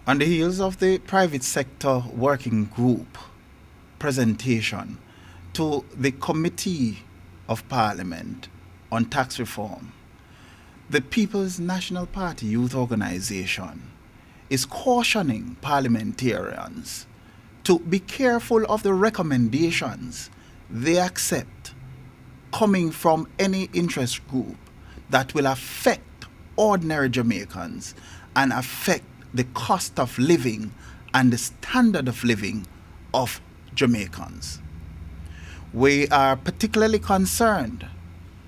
On the heels of the private sector working group presentation to the Committee of Parliament on Tax Reform, the People's National Party Youth Organization is cautioning parliamentarians to be careful of the recommendations they accept coming from any interest group that will affect ordinary Jamaicans and affect the cost of living and the standard of living of Jamaicans. We are particularly concerned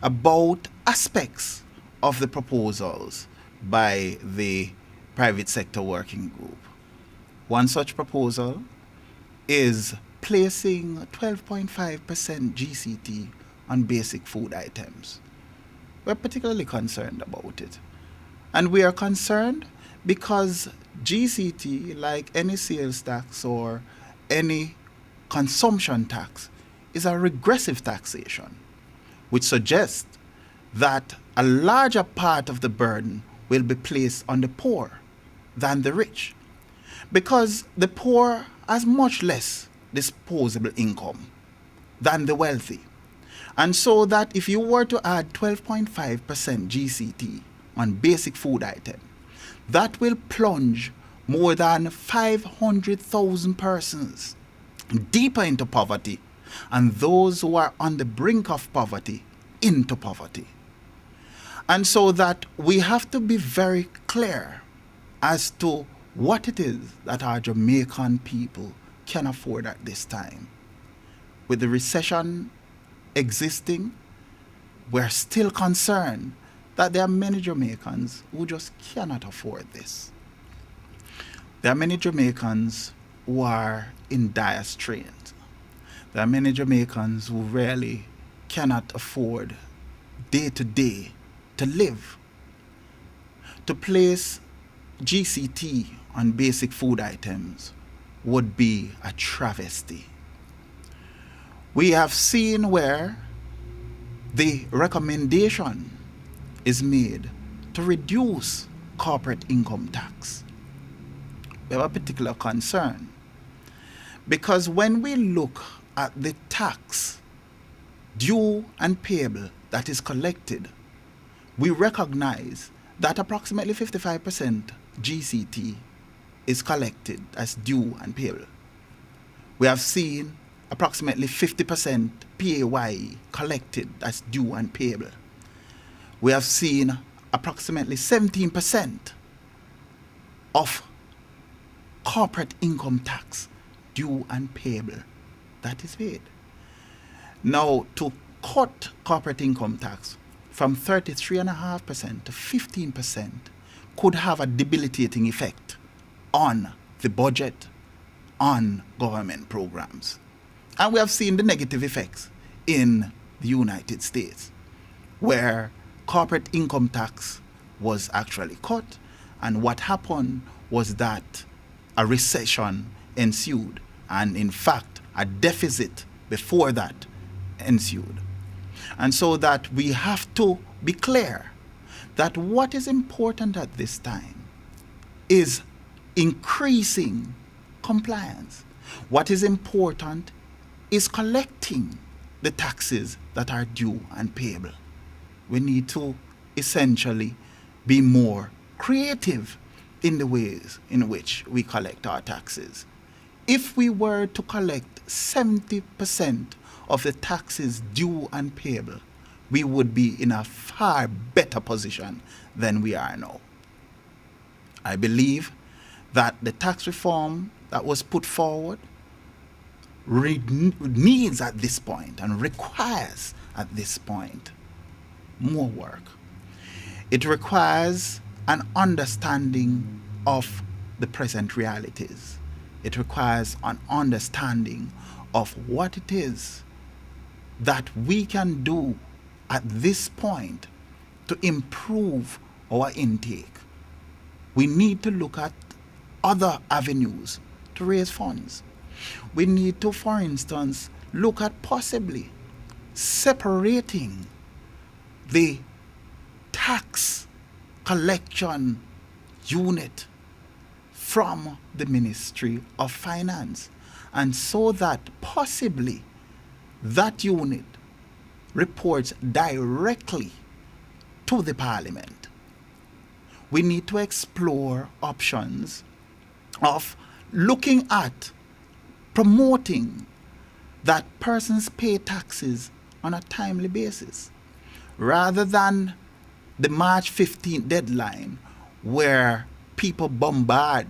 about aspects of the proposals by the private sector working group. One such proposal is placing 12.5% GCT on basic food items. We're particularly concerned about it. And we are concerned because GCT, like any sales tax or any consumption tax, is a regressive taxation, which suggests that a larger part of the burden will be placed on the poor than the rich, because the poor has much less disposable income than the wealthy. And so that if you were to add 12.5% GCT on basic food item, that will plunge more than 500,000 persons deeper into poverty, and those who are on the brink of poverty into poverty. And so that we have to be very clear as to what it is that our Jamaican people can afford at this time. With the recession existing, we're still concerned that there are many Jamaicans who just cannot afford this. There are many Jamaicans who are in dire straits. There are many Jamaicans who really cannot afford day to day to live. To place GCT on basic food items would be a travesty. We have seen where the recommendation is made to reduce corporate income tax. We have a particular concern because when we look at the tax due and payable that is collected, we recognize that approximately 55% GCT is collected as due and payable. We have seen approximately 50% PAYE collected as due and payable. We have seen approximately 17% of corporate income tax due and payable that is paid. Now, to cut corporate income tax from 33.5% to 15% could have a debilitating effect on the budget, on government programs. And we have seen the negative effects in the United States, where corporate income tax was actually cut, and what happened was that a recession ensued, and in fact, a deficit before that ensued. And so that we have to be clear that what is important at this time is increasing compliance. What is important is collecting the taxes that are due and payable. We need to essentially be more creative in the ways in which we collect our taxes. If we were to collect 70% of the taxes due and payable, we would be in a far better position than we are now. I believe that the tax reform that was put forward needs at this point and requires at this point more work. It requires an understanding of the present realities. It requires an understanding of what it is that we can do at this point to improve our intake. We need to look at other avenues to raise funds. We need to, for instance, look at possibly separating the tax collection unit from the Ministry of Finance, and so that possibly that unit reports directly to the Parliament. We need to explore options of looking at promoting that persons pay taxes on a timely basis rather than the March 15th deadline where people bombard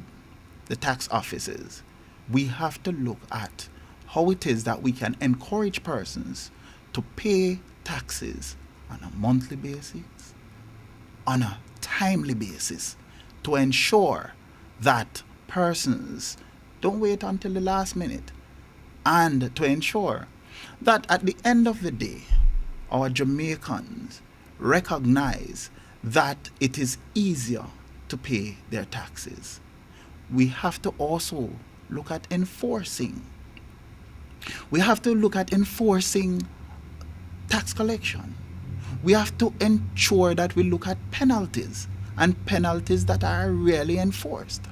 the tax offices. We have to look at how it is that we can encourage persons to pay taxes on a monthly basis, on a timely basis, to ensure that persons don't wait until the last minute, and to ensure that at the end of the day, our Jamaicans recognize that it is easier to pay their taxes. We have to also look at enforcing. We have to look at enforcing tax collection. We have to ensure that we look at penalties, and penalties that are really enforced.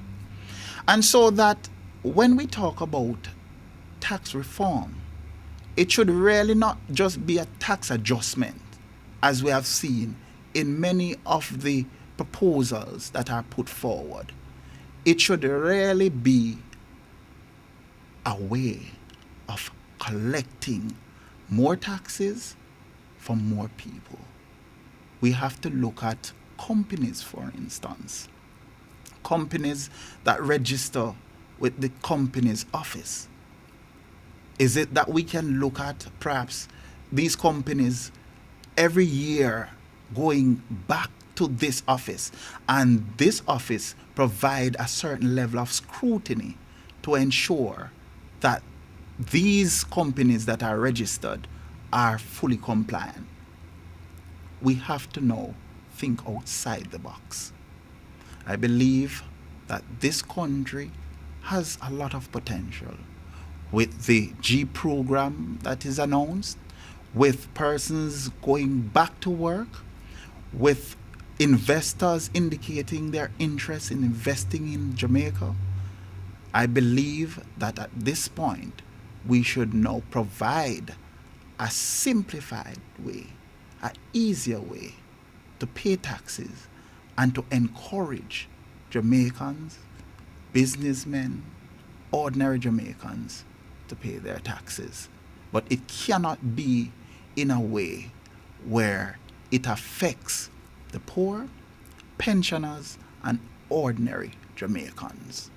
And so that when we talk about tax reform, it should really not just be a tax adjustment, as we have seen in many of the proposals that are put forward. It should really be a way of collecting more taxes from more people. We have to look at companies, for instance, companies that register with the Companies Office. Is it that we can look at perhaps these companies every year going back to this office, and this office provide a certain level of scrutiny to ensure that these companies that are registered are fully compliant? We have to now think outside the box. I believe that this country has a lot of potential with the G program that is announced, with persons going back to work, with investors indicating their interest in investing in Jamaica. I believe that at this point we should now provide a simplified way, an easier way to pay taxes and to encourage Jamaicans, businessmen, ordinary Jamaicans to pay their taxes. But it cannot be in a way where it affects the poor, pensioners, and ordinary Jamaicans.